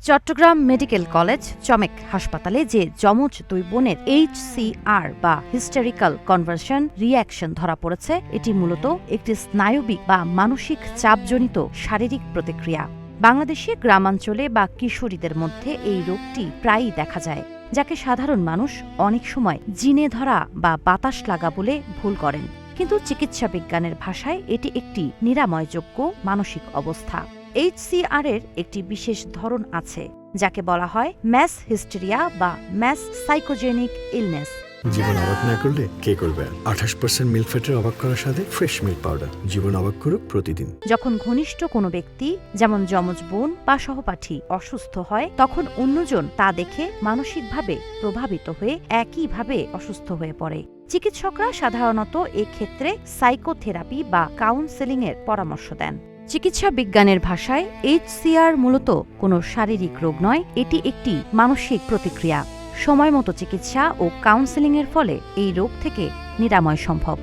Chittagong medical college চমেক হাসপাতালে যে যমজ দুই বোনের HCR বা হিস্টেরিক্যাল কনভার্সন রিঅ্যাকশন ধরা পড়েছে, এটি মূলত একটি স্নায়বিক বা মানসিক চাপজনিত শারীরিক প্রতিক্রিয়া। বাংলাদেশে গ্রামাঞ্চলে বা কিশোরীদের মধ্যে এই রোগটি প্রায়ই দেখা যায়, যাকে সাধারণ মানুষ অনেক সময় জিনে ধরা বা বাতাস লাগা বলে ভুল করেন। কিন্তু চিকিৎসা বিজ্ঞানের ভাষায় এটি একটি নিরাময়যোগ্য মানসিক অবস্থা। HCR এর একটি বিশেষ ধরন আছে, যাকে বলা হয় ম্যাস হিস্টেরিয়া বা ম্যাস সাইকোজেনিক ইলনেস। জীবন অবাক না করলে কে করবে? 28% মিল্ক ফ্যাটের অবাক করার সাথে ফ্রেশ মিল্ক পাউডার। জীবন অবাক করুক প্রতিদিন। যখন ঘনিষ্ঠ কোনো ব্যক্তি, যেমন যমজ বোন বা সহপাঠী, অসুস্থ হয়, তখন অন্যজন তা দেখে মানসিকভাবে প্রভাবিত হয়ে একইভাবে অসুস্থ হয়ে পড়ে। চিকিৎসকরা সাধারণত এক্ষেত্রে সাইকোথেরাপি বা কাউন্সেলিংয়ের পরামর্শ দেন। চিকিৎসা বিজ্ঞানের ভাষায় HCR মূলত কোনো শারীরিক রোগ নয়, এটি একটি মানসিক প্রতিক্রিয়া। সময়মতো চিকিৎসা ও কাউন্সেলিংয়ের ফলে এই রোগ থেকে নিরাময় সম্ভব।